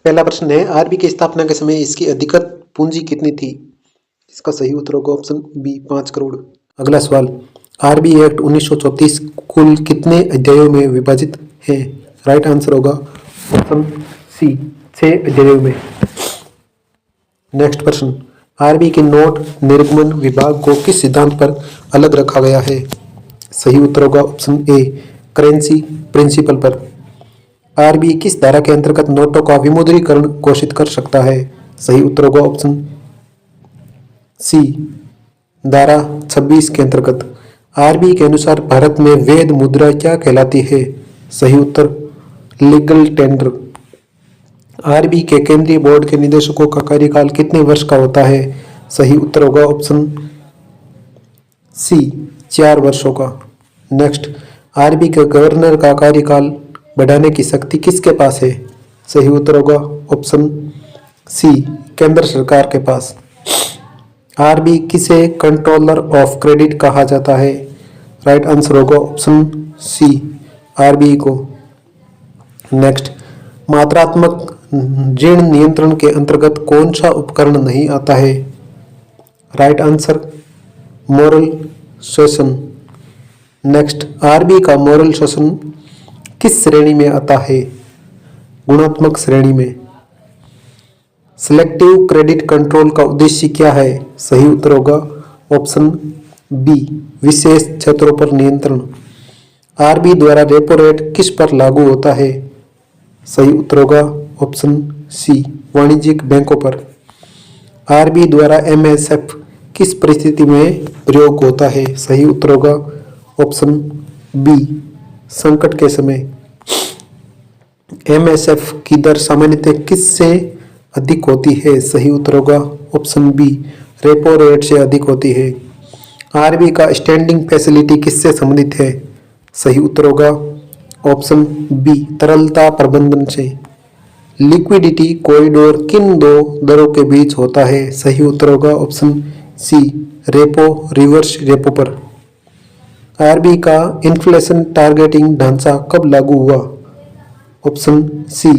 पहला प्रश्न है, आरबी की स्थापना के समय इसकी अधिकृत पूंजी कितनी थी? इसका सही उत्तर होगा ऑप्शन बी 5 करोड़। अगला सवाल, आरबी एक्ट 1934 कुल कितने अध्यायों में विभाजित है? राइट आंसर होगा ऑप्शन सी 6 अध्यायों में। नेक्स्ट प्रश्न, आरबी के नोट निर्गमन विभाग को किस सिद्धांत पर अलग रखा गया है? सही उत्तर होगा ऑप्शन ए करेंसी प्रिंसिपल पर। आरबी किस धारा के अंतर्गत नोटों का विमुद्रीकरण घोषित कर सकता है? सही उत्तर होगा ऑप्शन सी धारा 26 के अंतर्गत। आरबी के अनुसार भारत में वैध मुद्रा क्या कहलाती है? सही उत्तर लीगल टेंडर। आरबी के केंद्रीय बोर्ड के निदेशकों का कार्यकाल कितने वर्ष का होता है? सही उत्तर होगा ऑप्शन सी 4 वर्षों का। नेक्स्ट, आरबी के गवर्नर का कार्यकाल बढ़ाने की शक्ति किसके पास है? सही उत्तर होगा ऑप्शन सी केंद्र सरकार के पास। आरबी किसे कंट्रोलर ऑफ क्रेडिट कहा जाता है? राइट आंसर होगा ऑप्शन सी आरबीआई को। नेक्स्ट, मात्रात्मक ऋण नियंत्रण के अंतर्गत कौन सा उपकरण नहीं आता है? Right answer moral suasion. Next, RBI का मोरल सुएशन किस श्रेणी में आता है? गुणात्मक श्रेणी में। सिलेक्टिव क्रेडिट कंट्रोल का उद्देश्य क्या है? सही उत्तर होगा ऑप्शन बी विशेष क्षेत्रों पर नियंत्रण। आरबीआई द्वारा रेपो रेट किस पर लागू होता है? सही उत्तर होगा ऑप्शन सी वाणिज्यिक बैंकों पर। आरबीआई द्वारा एमएसएफ किस परिस्थिति में प्रयोग होता है? सही उत्तर होगा ऑप्शन बी संकट के समय। एमएसएफ की दर सामान्यतः किससे अधिक होती है? सही उत्तर होगा ऑप्शन बी रेपो रेट से अधिक होती है। आरबीआई का स्टैंडिंग फैसिलिटी किससे संबंधित है? सही उत्तर होगा ऑप्शन बी तरलता प्रबंधन से। लिक्विडिटी कॉरिडोर किन दो दरों के बीच होता है? सही उत्तर होगा option C repo reverse repo पर। आरबीआई का इन्फ्लेशन टारगेटिंग ढांचा कब लागू हुआ? ऑप्शन सी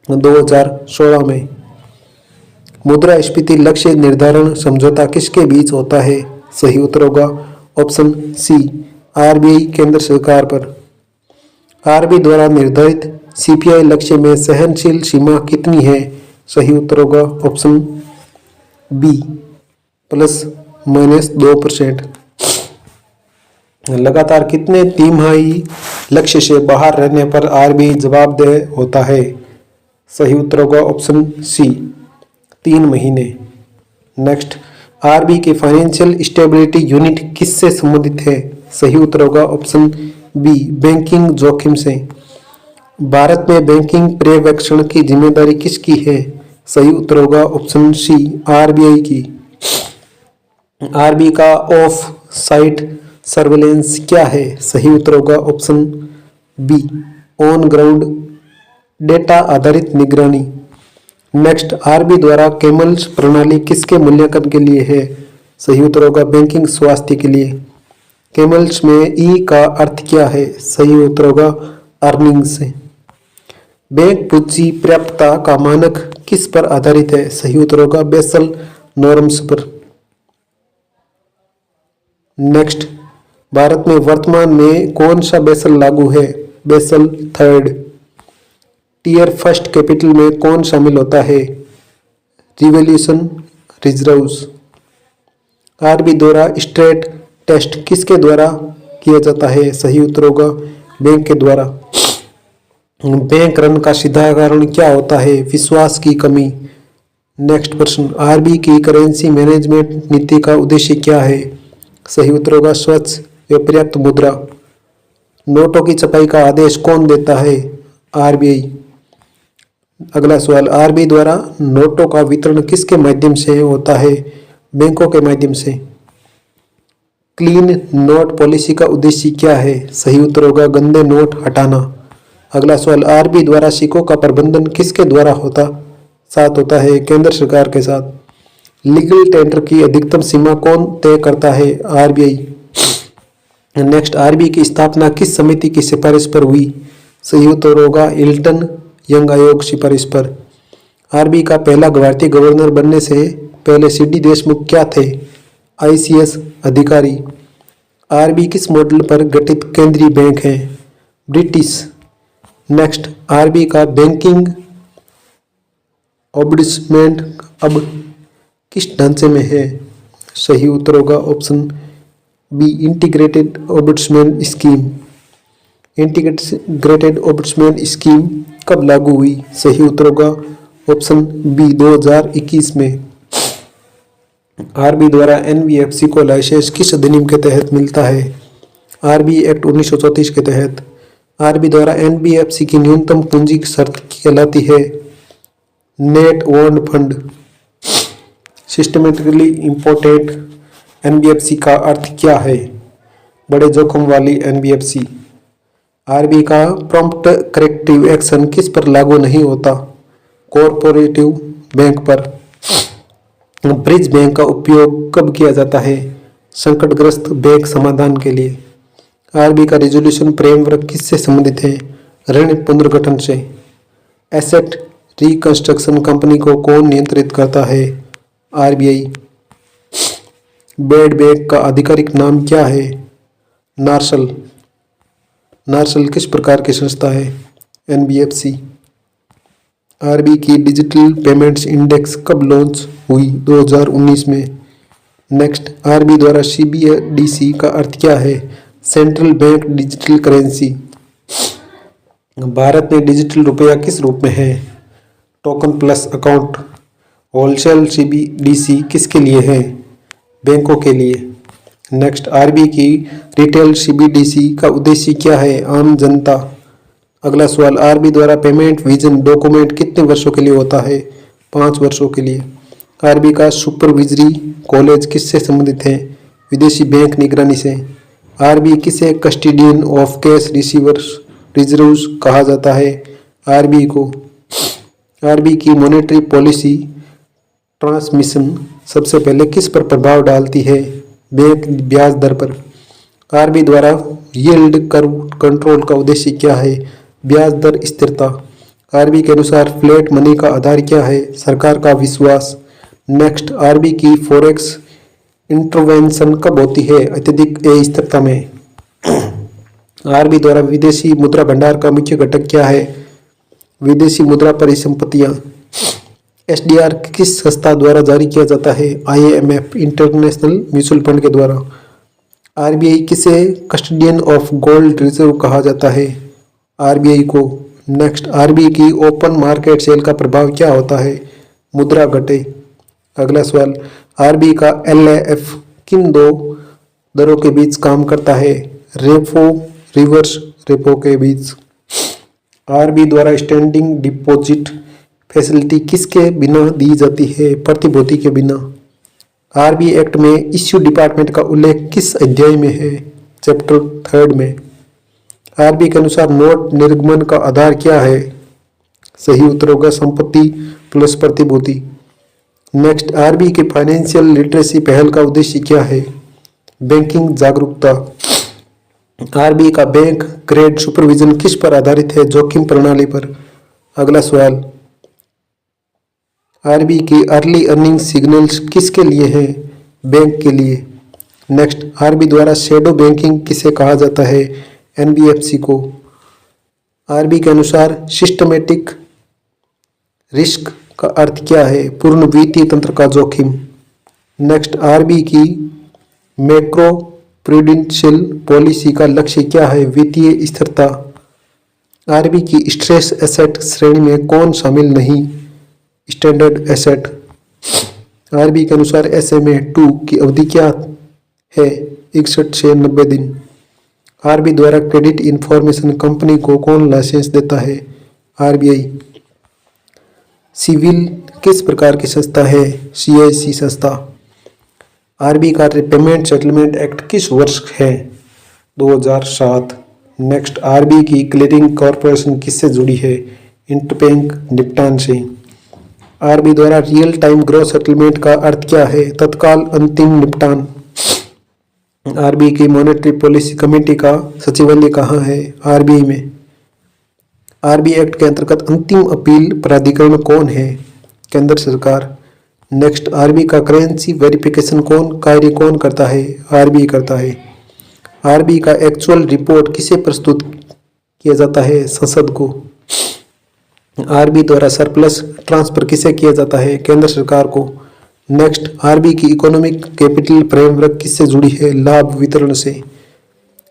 2016 में। मुद्रास्फीति लक्ष्य निर्धारण समझौता किसके बीच होता है? सही उत्तर होगा ऑप्शन सी आरबीआई केंद्र सरकार पर। आरबीआई द्वारा निर्धारित सीपीआई लक्ष्य में सहनशील सीमा कितनी है? सही उत्तर होगा ऑप्शन बी ±2%। लगातार कितने तिमाही लक्ष्य से बाहर रहने पर आरबीआई जवाबदेह होता है? सही उत्तर होगा ऑप्शन सी 3 महीने। नेक्स्ट, आरबीआई की फाइनेंशियल स्टेबिलिटी यूनिट किससे संबंधित है? सही उत्तर होगा ऑप्शन बी बैंकिंग जोखिम से। भारत में बैंकिंग पर्यवेक्षण की जिम्मेदारी किसकी है? सही उत्तर होगा ऑप्शन सी आरबीआई की। आरबीआई का ऑफ साइट सर्वेलेंस क्या है? सही उत्तर होगा option be on ground data आधारित निगरानी। नेक्स्ट, आरबीआई द्वारा केमल्स प्रणाली किसके मूल्यांकन के लिए है? सही उत्तर होगा बैंकिंग स्वास्थ्य के लिए। केमल्स में ई का अर्थ क्या है? सही उत्तर होगा अर्निंग्स से। बैंक पूंजी पर्याप्तता का मानक किस पर आधारित है? सही उत्तर होगा बेसल नॉर्म्स पर। नेक्स्ट, भारत में वर्तमान में कौन सा बेसल लागू है? Basel third. Tier first capital में कौन शामिल होता है? Revolution reserves. आरबीआई द्वारा स्ट्रेस टेस्ट किसके द्वारा किया जाता है? सही उत्तर होगा बैंक के द्वारा। बैंक रन का सीधा कारण क्या होता है? विश्वास की कमी। नेक्स्ट प्रश्न, आरबीआई की करेंसी मैनेजमेंट नीति का उद्देश्य क्या है? सही उत्तर होगा स्वच्छ व पर्याप्त मुद्रा। नोटों की छपाई का आदेश कौन देता है? आरबीआई। अगला सवाल, आरबीआई द्वारा नोटों का वितरण किसके माध्यम से होता है? बैंकों के माध्यम से। क्लीन नोट पॉलिसी का उद्देश्य क्या है? सही उत्तर होगा गंदे नोट हटाना। अगला सवाल, आरबीआई द्वारा सिक्कों का प्रबंधन किसके द्वारा होता है? केंद्र सरकार के साथ। लीगल टेंडर की अधिकतम सीमा कौन तय करता है? आरबीआई। नेक्स्ट, आरबीआई की स्थापना किस समिति की सिफारिश पर हुई? सही उत्तर होगा हिल्टन यंग आयोग सिफारिश पर। आरबीआई का पहला भारतीय गवर्नर बनने से पहले सीडी देशमुख क्या थे? आईसीएस अधिकारी। आरबीआई किस मॉडल पर गठित केंद्रीय बैंक है? ब्रिटिश। नेक्स्ट, आरबीआई का बैंकिंग ऑम्बुड्समैन अब किस ढांचे में है? सही उत्तर होगा option B, integrated ombudsman scheme. Integrated ombudsman scheme कब लागू हुई? सही उत्तर होगा ऑप्शन बी, 2021 में। आरबीआई द्वारा एनबीएफसी को लाइसेंस किस अधिनियम के तहत मिलता है? आरबीआई एक्ट 1934 के तहत। आरबीआई द्वारा एनबीएफसी की न्यूनतम पूंजी की शर्त कहलाती है net owned fund. Systematically important NBFC का अर्थ क्या है? बड़े जोखिम वाली एनबीएफसी। आरबीआई का प्रॉम्प्ट करेक्टिव एक्शन किस पर लागू नहीं होता? कॉरपोरेटिव बैंक पर। ब्रिज बैंक का उपयोग कब किया जाता है? संकटग्रस्त बैंक समाधान के लिए। आरबीआई का रिजोल्यूशन फ्रेमवर्क किससे संबंधित है? ऋण पुनर्गठन से। एसेट रिकंस्ट्रक्शन कंपनी को कौन नियंत्रित करता है? आरबीआई। बेड बैंक का आधिकारिक नाम क्या है? नार्सल। नार्सल किस प्रकार की संस्था है? एनबीएफसी। आरबीआई की डिजिटल पेमेंट्स इंडेक्स कब लॉन्च हुई? 2019 में। नेक्स्ट, आरबीआई द्वारा सीबीडीसी का अर्थ क्या है? Central bank digital currency. Bharat में डिजिटल रुपया किस रूप में है? Token plus account. Wholesale CBDC किसके लिए है? बैंकों के लिए। नेक्स्ट, आरबीआई की रिटेल सीबीडीसी का उद्देश्य क्या है? आम जनता। अगला सवाल, आरबीआई द्वारा पेमेंट विजन डॉक्यूमेंट कितने वर्षों के लिए होता है? 5 वर्षों के लिए। आरबीआई का सुपरविजरी कॉलेज किससे संबंधित है? विदेशी बैंक निगरानी से। आरबीआई किसे कस्टोडियन ऑफ कैश रिजर्व्स कहा जाता है? आरबीआई को। आरबीआई की मॉनेटरी पॉलिसी ट्रांसमिशन सबसे पहले किस पर प्रभाव डालती है? बैंक ब्याज दर पर। आरबीआई द्वारा यील्ड कर्व कंट्रोल का उद्देश्य क्या है? ब्याज दर स्थिरता। आरबीआई के अनुसार फ्लैट मनी का आधार क्या है? सरकार का विश्वास। नेक्स्ट, आरबीआई की फॉरेक्स इंटरवेंशन कब होती है? अत्यधिक अस्थिरता में। आरबीआई द्वारा विदेशी मुद्रा भंडार का मुख्य घटक क्या है? विदेशी मुद्रा परिसंपत्तियां। एसडीआर किस संस्था द्वारा जारी किया जाता है? आईएमएफ इंटरनेशनल म्यूचुअल फंड के द्वारा। आरबीआई किसे कस्टोडियन ऑफ गोल्ड रिजर्व कहा जाता है? आरबीआई को। नेक्स्ट, आरबीआई की ओपन मार्केट सेल का प्रभाव क्या होता है? मुद्रा घटे। अगला सवाल, आरबीआई का एलएएफ किन दो दरों के बीच काम करता है? रेपो रिवर्स रेपो के बीच। आरबीआई द्वारा स्टैंडिंग डिपॉजिट फैसिलिटी किसके बिना दी जाती है? प्रतिभूति के बिना। आरबीआई एक्ट में इश्यू डिपार्टमेंट का उल्लेख किस अध्याय में है? चैप्टर 3 में। आरबीआई के अनुसार नोट निर्गमन का आधार क्या है? सही उत्तर होगा संपत्ति प्लस प्रतिभूति। नेक्स्ट, आरबीआई की फाइनेंशियल लिटरेसी पहल का उद्देश्य क्या है? बैंकिंग जागरूकता। आरबीआई का बैंक ग्रेड सुपरविजन किस पर आधारित है? जोखिम प्रणाली पर। अगला सवाल, आरबीआई की अर्ली अर्निंग सिग्नल्स किसके लिए हैं? बैंक के लिए। नेक्स्ट, आरबीआई द्वारा शैडो बैंकिंग किसे कहा जाता है? एनबीएफसी को। आरबीआई के अनुसार सिस्टमेटिक रिस्क का अर्थ क्या है? पूर्ण वित्तीय तंत्र का जोखिम। नेक्स्ट, आरबीआई की मैक्रो प्रूडेंशियल पॉलिसी का लक्ष्य क्या है? वित्तीय स्थिरता। आरबीआई की स्ट्रेस एसेट श्रेणी में कौन शामिल नहीं? Standard asset. आरबीआई के अनुसार SMA-2 की अवधि क्या है? 61 से 90 दिन। आरबीआई द्वारा क्रेडिट इंफॉर्मेशन कंपनी को कौन लाइसेंस देता है? आरबीआई। सिविल किस प्रकार की संस्था है? सीआईसी संस्था। आरबीआई का पेमेंट सेटलमेंट एक्ट किस वर्ष है? 2007। नेक्स्ट, आरबीआई की क्लियरिंग कॉरपोरेशन किससे जुड़ी है? इंटरबैंक निपटान से। आरबीआई द्वारा रियल टाइम ग्रॉस सेटलमेंट का अर्थ क्या है? तत्काल अंतिम निपटान। आरबीआई की मॉनेटरी पॉलिसी कमेटी का सचिवालय कहाँ है? आरबीआई में। आरबीआई एक्ट के अंतर्गत अंतिम अपील प्राधिकरण कौन है? केंद्र सरकार। नेक्स्ट, आरबीआई का करेंसी वेरिफिकेशन कार्य कौन करता है? आरबीआई करता है। आरबीआई का एक्चुअल रिपोर्ट किसे प्रस्तुत किया जाता है? संसद को। आरबीआई द्वारा सरप्लस ट्रांसफर किसे किया जाता है? केंद्र सरकार को। नेक्स्ट, आरबीआई की इकोनॉमिक कैपिटल फ्रेमवर्क किससे जुड़ी है? लाभ वितरण से।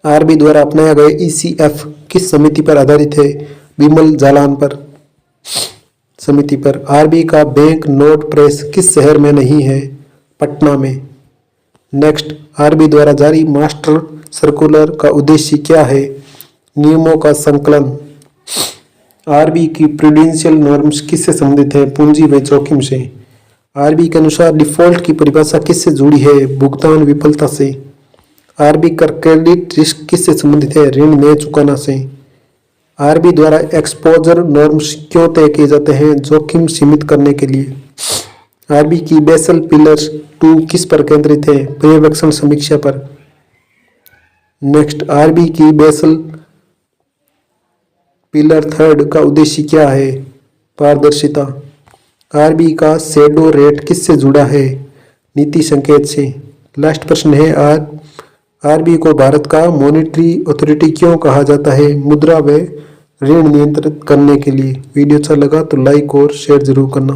आरबीआई द्वारा अपनाया गया ईसीएफ किस समिति पर आधारित है? विमल जालान पर समिति पर। आरबीआई का बैंक नोट प्रेस किस शहर में नहीं है? पटना में। नेक्स्ट, आरबीआई द्वारा जारी मास्टर सर्कुलर का उद्देश्य क्या है? नियमों का संकलन। आरबीआई की प्रूडेंशियल नॉर्म्स किससे संबंधित है? पूंजी व जोखिम से। आरबीआई के अनुसार डिफॉल्ट की परिभाषा किससे जुड़ी है? भुगतान विफलता से। आरबीआई का क्रेडिट रिस्क किससे संबंधित है? ऋण न चुकाना से। आरबीआई द्वारा एक्सपोजर नॉर्म्स क्यों तय किए जाते हैं? जोखिम सीमित करने के लिए। आरबीआई की बेसल पिलर 2 किस पर केंद्रित है? पर्यवेक्षण समीक्षा पर। नेक्स्ट, आरबीआई की बेसल पिलर 3 का उद्देश्य क्या है? पारदर्शिता। आरबीआई का शैडो रेट किससे जुड़ा है? नीति संकेत से। लास्ट प्रश्न है, आरबीआई को भारत का मॉनेटरी अथॉरिटी क्यों कहा जाता है? मुद्रा व ऋण नियंत्रित करने के लिए। वीडियो अच्छा लगा तो लाइक और शेयर जरूर करना।